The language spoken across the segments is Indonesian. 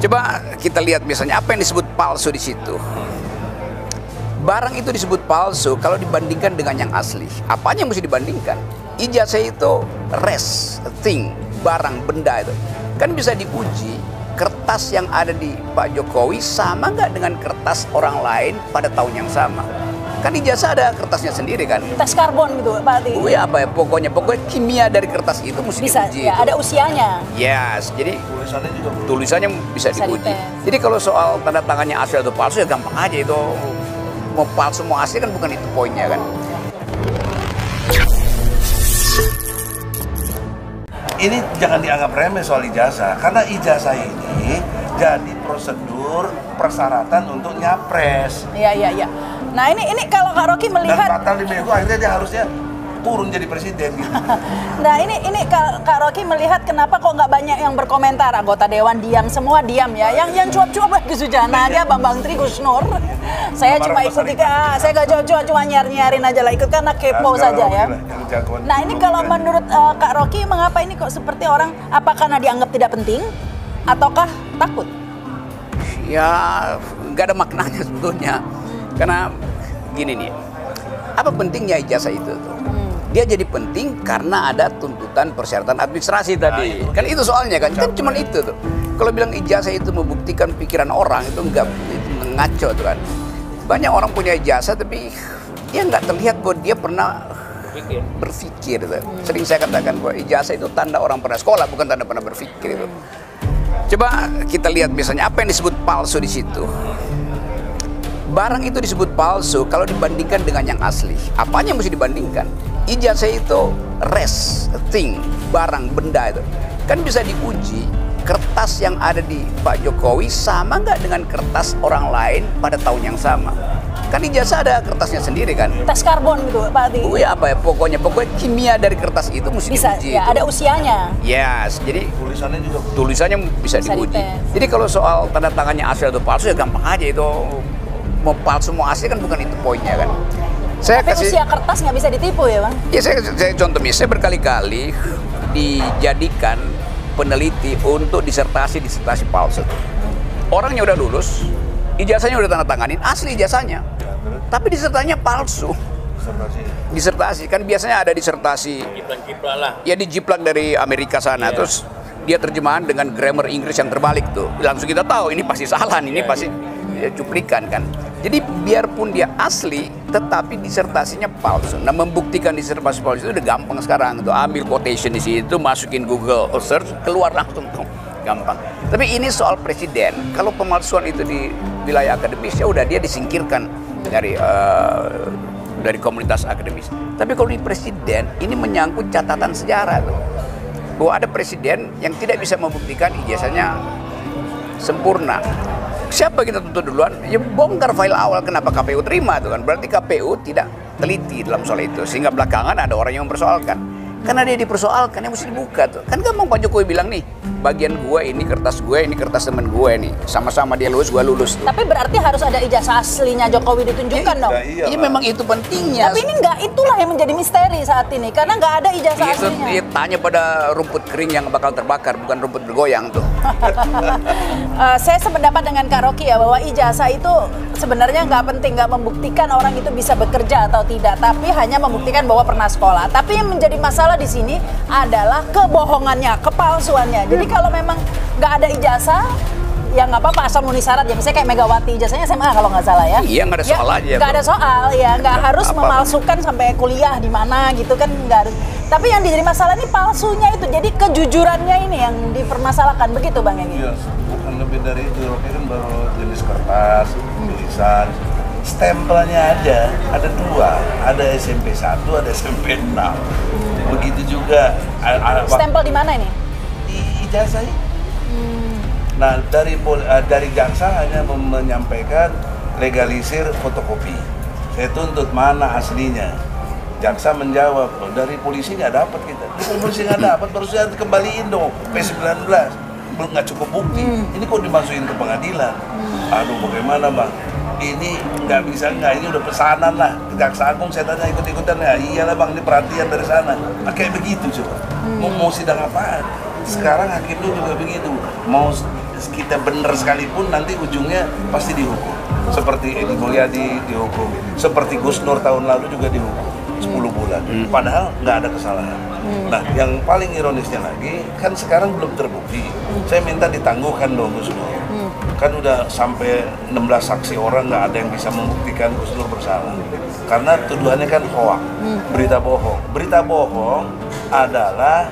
Coba kita lihat misalnya apa yang disebut palsu di situ. Barang itu disebut palsu kalau dibandingkan dengan yang asli. Apanya yang mesti dibandingkan? Ijazah itu res, thing, barang, benda itu. Kan bisa diuji kertas yang ada di Pak Jokowi sama nggak dengan kertas orang lain pada tahun yang sama. Kan ijazah ada kertasnya sendiri kan. Tes karbon gitu Pak Ati. Oh ya apa ya, pokoknya kimia dari kertas itu mesti Bisa, diuji. ya, ada usianya. Yes, jadi tulisannya bisa diuji. dites. Jadi kalau soal tanda tangannya asli atau palsu ya gampang aja itu. Mau palsu mau asli kan bukan itu poinnya kan. Ini jangan dianggap remeh soal ijazah, karena ijazah ini jadi prosedur persyaratan untuk nyapres. Iya. Nah ini kalau Kak Rocky Dan melihat, fatal di Mego akhirnya dia harusnya turun jadi presiden gitu. nah ini Kak Rocky melihat kenapa kok nggak banyak yang berkomentar, anggota dewan diam, semua diam ya. Yang cuap-cuap ke Sujana aja, Bambang Tri, Gus Nur. Saya cuma ikut saya gak jauh-jauh, cuma nyarin aja lah, ikut karena kepo saja ya. Nah ini kalau menurut Kak Rocky, mengapa ini kok seperti orang, apa karena dianggap tidak penting, ataukah takut? Ya nggak ada maknanya sebetulnya. Karena gini nih, apa pentingnya ijazah itu tuh? Dia jadi penting karena ada tuntutan persyaratan administrasi tadi. Kan itu soalnya kan cuma itu tuh. Kalau bilang ijazah itu membuktikan pikiran orang itu enggak, itu ngaco tuh kan. Banyak orang punya ijazah tapi dia nggak terlihat bahwa dia pernah berpikir tuh. Sering saya katakan bahwa ijazah itu tanda orang pernah sekolah, bukan tanda pernah berpikir itu. Coba kita lihat misalnya apa yang disebut palsu di situ. Barang itu disebut palsu kalau dibandingkan dengan yang asli. Apanya yang mesti dibandingkan? Ijazah itu res, thing, barang, benda itu. Kan bisa diuji kertas yang ada di Pak Jokowi sama nggak dengan kertas orang lain pada tahun yang sama. Kan ijazah ada kertasnya sendiri kan. Tes karbon gitu Pak Ati. Oh ya apa ya, pokoknya kimia dari kertas itu mesti Bisa, diuji. ya, ada usianya. Yes, jadi tulisannya bisa diuji. dites. Jadi kalau soal tanda tangannya asli atau palsu ya gampang aja itu. Mau palsu mau asli kan bukan itu poinnya kan. Tapi usia kertas nggak bisa ditipu ya Bang? Ya saya contoh misalnya, saya berkali-kali dijadikan peneliti untuk disertasi palsu. Orangnya udah lulus, ijazahnya udah tanda tanganin, asli ijazahnya, tapi disertanya palsu. Disertasi kan biasanya ada disertasi, ya dijiplak dari Amerika sana, terus dia terjemahan dengan grammar Inggris yang terbalik tuh, langsung kita tahu ini pasti salah, ini pasti cuplikan kan. Jadi biarpun dia asli, tetapi disertasinya palsu. Nah, membuktikan disertasi palsu itu udah gampang sekarang. Tuh, ambil quotation di situ, masukin Google search, keluar langsung tuh, gampang. Tapi ini soal presiden. Kalau pemalsuan itu di wilayah akademis, ya udah dia disingkirkan dari komunitas akademis. Tapi kalau di presiden, ini menyangkut catatan sejarah tuh, bahwa ada presiden yang tidak bisa membuktikan ijazahnya sempurna. Siapa kita tuntut duluan? Ya bongkar file awal, kenapa KPU terima tuh kan? Berarti KPU tidak teliti dalam soal itu, sehingga belakangan ada orang yang mempersoalkan. Karena dia dipersoalkan, yang mesti dibuka tuh. Kan gampang Pak Jokowi bilang nih, bagian gue, ini kertas temen gue nih. Sama-sama dia lulus, gue lulus tuh. Tapi berarti harus ada ijazah aslinya Jokowi ditunjukkan dong? Iya memang itu pentingnya. Tapi ini itulah yang menjadi misteri saat ini, karena nggak ada ijazah aslinya. Itu tanya pada rumput kering yang bakal terbakar, bukan rumput bergoyang tuh. Saya sependapat dengan Kak Rocky ya, bahwa ijazah itu sebenarnya nggak penting, nggak membuktikan orang itu bisa bekerja atau tidak, tapi hanya membuktikan bahwa pernah sekolah. Tapi yang menjadi masalah di sini adalah kebohongannya, kepalsuannya. Jadi kalau memang nggak ada ijazah, ya nggak apa-apa asal memenuhi syarat ya. Misalnya kayak Megawati, ijazahnya SMA kalau nggak salah ya. Iya, nggak ada soal aja. Nggak ada soal ya, nggak harus memalsukan sampai kuliah di mana gitu kan, nggak harus. Tapi yang jadi masalah ini palsunya itu, jadi kejujurannya ini yang dipermasalahkan, begitu Bang Egy? Iya, bukan lebih dari itu. Rocky kan baru jenis kertas, tulisan, stempelnya ada dua, ada SMP 1, ada SMP 6. Begitu juga stempel di mana ini? Di ijazah ini. Nah, dari jaksa hanya menyampaikan legalisir fotokopi. Saya tuntut mana aslinya. Jaksa menjawab, oh, dari polisi nggak dapat kita. Dari polisi nggak dapat, baru saya kembaliin dong P19. Belum nggak cukup bukti. Ini kok dimasukin ke pengadilan? Aduh, bagaimana Bang? Ini nggak bisa ini udah pesanan lah. Jaksa Agung saya tanya ikut-ikutan ya. Iyalah Bang, ini perhatian dari sana. Nah, kayak begitu coba. Mau sidang apaan? Sekarang hakim itu juga begitu. Mau kita benar sekalipun nanti ujungnya pasti dihukum. Seperti Edi Mulyadi dihukum, seperti Gus Nur tahun lalu juga dihukum 10 bulan. Padahal nggak ada kesalahan. Nah, yang paling ironisnya lagi kan sekarang belum terbukti. Saya minta ditangguhkan dong Gus Nur. Kan udah sampai 16 saksi orang, nggak ada yang bisa membuktikan Gus Nur bersalah. Karena tuduhannya kan hoax, berita bohong. Berita bohong adalah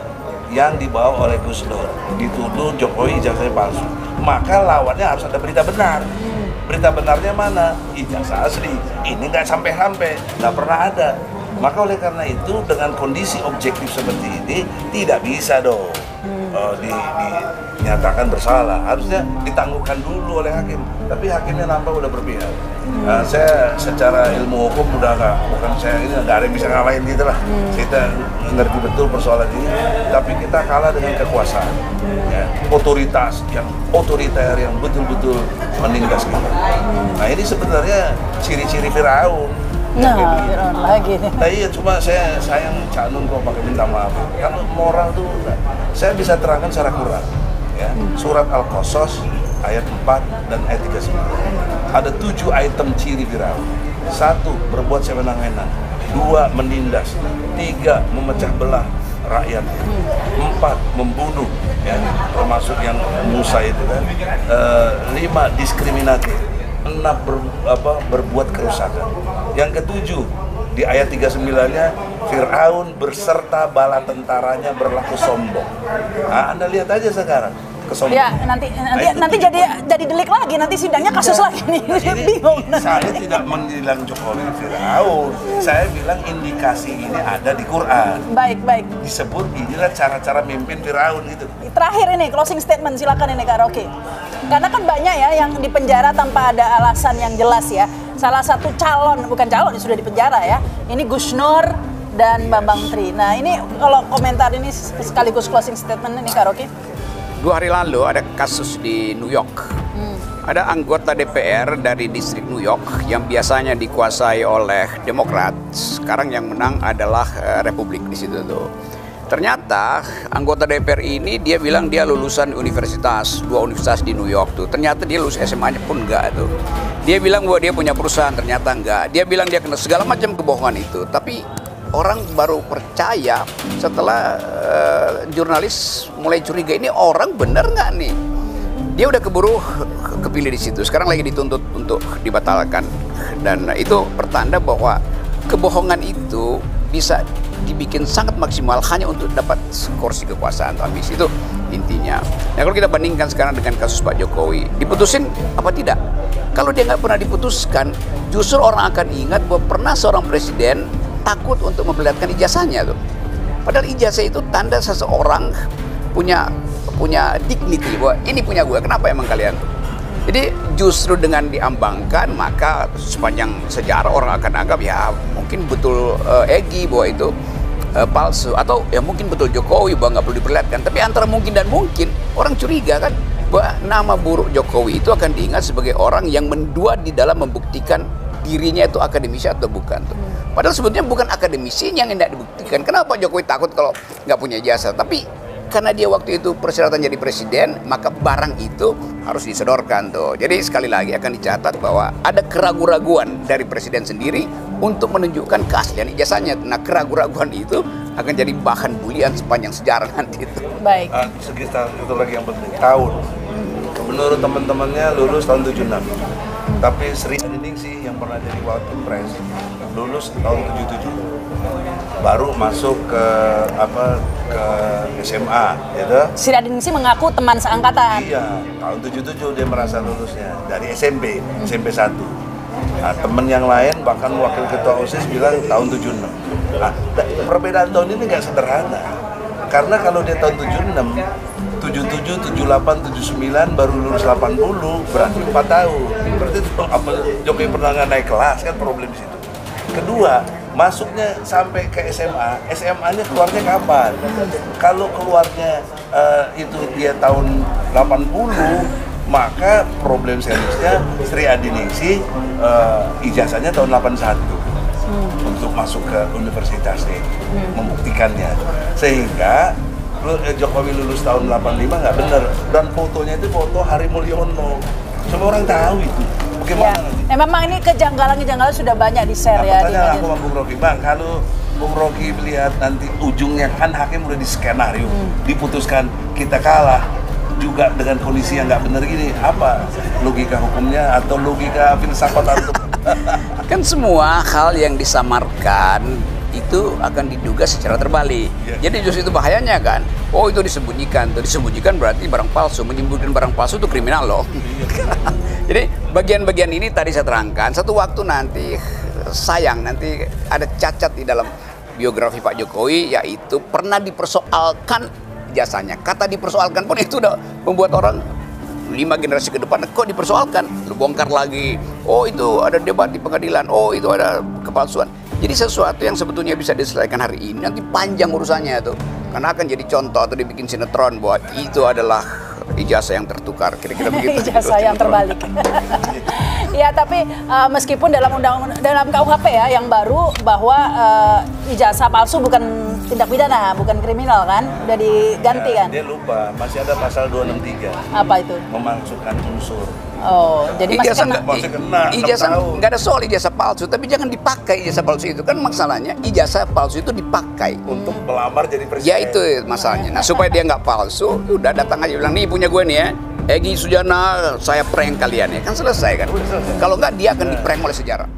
yang dibawa oleh Gus Nur, dituduh Jokowi ijazahnya palsu. Maka lawannya harus ada berita benar. Berita benarnya mana? Ijazah asli. Ini nggak sampai-sampai, nggak pernah ada. Maka oleh karena itu dengan kondisi objektif seperti ini tidak bisa dong dinyatakan bersalah. Harusnya ditangguhkan dulu oleh hakim. Tapi hakimnya nampak udah berpihak. Saya secara ilmu hukum udah bukan saya ini nggak ada yang bisa ngalahin gitu lah. Kita ngerti betul persoalan ini. Tapi kita kalah dengan kekuasaan, ya, otoritas yang otoriter yang betul-betul menindas kita. Nah ini sebenarnya ciri-ciri Firaun. Nah, Firaun lagi nih. Nah iya, cuma saya sayang Cak Nun kok pakai minta maaf. Kalau moral tuh saya bisa terangkan secara Quran, ya. Surat Al-Qasas ayat 4 dan ayat 39. Ada 7 item ciri Firaun. 1. Berbuat sewenang-wenang. 2. Menindas. 3. Memecah belah rakyat. 4. Membunuh, ya, termasuk yang Musa itu kan. 5. Diskriminatif. 6. Berbuat kerusakan. Yang ke-7 di ayat 39-nya, Firaun berserta bala tentaranya berlaku sombong. Nah, Anda lihat aja sekarang kesombongan. Ya, nanti jadi delik lagi, nanti sidangnya kasus lagi nih. Bingung. Saya tidak bilang Jokowi Firaun. Saya bilang indikasi ini ada di Quran. Baik. Disebut inilah cara-cara mimpin Firaun gitu. Terakhir ini closing statement, silakan ini Kak Rocky. Karena kan banyak ya yang dipenjara tanpa ada alasan yang jelas ya. Salah satu bukan calon yang sudah dipenjara ya. Ini Gus Nur dan Bambang Tri. Nah ini kalau komentar ini sekaligus closing statement ini Kak Rocky. 2 hari lalu ada kasus di New York. Ada anggota DPR dari distrik New York yang biasanya dikuasai oleh Demokrat. Sekarang yang menang adalah Republik di situ tuh. Ternyata anggota DPR ini dia bilang dia lulusan 2 universitas di New York tuh. Ternyata dia lulus SMA-nya pun enggak tuh. Dia bilang bahwa dia punya perusahaan, ternyata enggak. Dia bilang dia kena segala macam kebohongan itu. Tapi orang baru percaya setelah jurnalis mulai curiga, ini orang bener nggak nih? Dia udah keburu kepilih di situ. Sekarang lagi dituntut untuk dibatalkan. Dan itu pertanda bahwa kebohongan itu bisa dibikin sangat maksimal hanya untuk dapat kursi kekuasaan atau ambisi, itu intinya. Nah kalau kita bandingkan sekarang dengan kasus Pak Jokowi, diputusin apa tidak? Kalau dia nggak pernah diputuskan, justru orang akan ingat bahwa pernah seorang presiden takut untuk memperlihatkan ijazahnya tuh. Padahal ijazah itu tanda seseorang punya dignity, bahwa ini punya gue, kenapa emang kalian? Jadi justru dengan diambangkan, maka sepanjang sejarah orang akan anggap ya mungkin betul Egy bahwa itu palsu, atau ya mungkin betul Jokowi bahwa nggak perlu diperlihatkan. Tapi antara mungkin dan mungkin, orang curiga kan bahwa nama buruk Jokowi itu akan diingat sebagai orang yang mendua di dalam membuktikan dirinya itu akademisi atau bukan tuh. Padahal sebetulnya bukan akademisi yang tidak dibuktikan. Kenapa Jokowi takut kalau nggak punya ijazah? Tapi karena dia waktu itu persyaratan jadi presiden, maka barang itu harus disodorkan tuh. Jadi sekali lagi akan dicatat bahwa ada keraguan-raguan dari presiden sendiri untuk menunjukkan keaslian ijazahnya. Nah keraguan-raguan itu akan jadi bahan bulian sepanjang sejarah nanti itu. Baik. Sekitar itu lagi yang penting, tahun. Menurut teman-temannya lulus tahun 76. Tapi Sri Adiningsih yang pernah jadi wakil pres lulus tahun 77. Baru masuk ke SMA, gitu. Sri Adiningsih mengaku teman seangkatan. Iya, tahun 77 dia merasa lulusnya dari SMP 1. Nah, temen yang lain bahkan wakil ketua OSIS bilang tahun 76. Nah, perbedaan tahun ini nggak sederhana. Karena kalau dia tahun 76, 77, 78, 79 baru lulus 80, berarti 4 tahun. Berarti itu apa Jokowi pernah nggak naik kelas, kan problem di situ. Kedua, masuknya sampai ke SMA, SMA-nya keluarnya kapan? Kalau keluarnya itu dia tahun 80, maka problem seriusnya Sri Adiningsih ijazahnya tahun 81 untuk masuk ke universitas nih, membuktikannya. Sehingga Jokowi lulus tahun 85 nggak bener, dan fotonya itu foto Hari Mulyono. Semua orang tahu itu. Bagaimana nanti? Memang ini kejanggalan-kejanggalan sudah banyak di-share ya. Makanya aku sama Bung Rocky, Bang, kalau Bung Rocky melihat nanti ujungnya kan hakim udah di skenario, diputuskan kita kalah juga dengan kondisi yang nggak benar gini, apa logika hukumnya atau logika filsafat untuk Kan semua hal yang disamarkan itu akan diduga secara terbalik. Jadi justru itu bahayanya kan. Oh, itu disembunyikan. Itu disembunyikan berarti barang palsu. Menyembunyikan barang palsu itu kriminal loh. Jadi bagian-bagian ini tadi saya terangkan. Satu waktu nanti sayang nanti ada cacat di dalam biografi Pak Jokowi, yaitu pernah dipersoalkan jasanya. Kata dipersoalkan pun itu udah membuat orang 5 generasi ke depan kok dipersoalkan, lu bongkar lagi. Oh, itu ada debat di pengadilan. Oh, itu ada kepalsuan. Jadi sesuatu yang sebetulnya bisa diselesaikan hari ini nanti panjang urusannya itu. Karena akan jadi contoh atau dibikin sinetron bahwa itu adalah ijazah yang tertukar, kira-kira begitu. Ijazah yang terbalik. Ya, tapi meskipun dalam dalam KUHP ya yang baru bahwa ijazah palsu bukan tindak pidana, bukan kriminal kan, udah diganti kan? Dia lupa, masih ada pasal 263. Apa itu? Memasukkan unsur. Oh, jadi masih Ijazah kena. Masih kena. 6 ijazah tahun. nggak ada soal ijazah palsu, tapi jangan dipakai ijazah palsu itu. Kan masalahnya ijazah palsu itu dipakai Untuk melamar jadi presiden. ya itu masalahnya. Nah, supaya dia nggak palsu, udah datang aja bilang nih punya gue nih ya, Egy Sujana, saya prank kalian ya, kan selesai kan. Kalau nggak dia akan di prank oleh sejarah.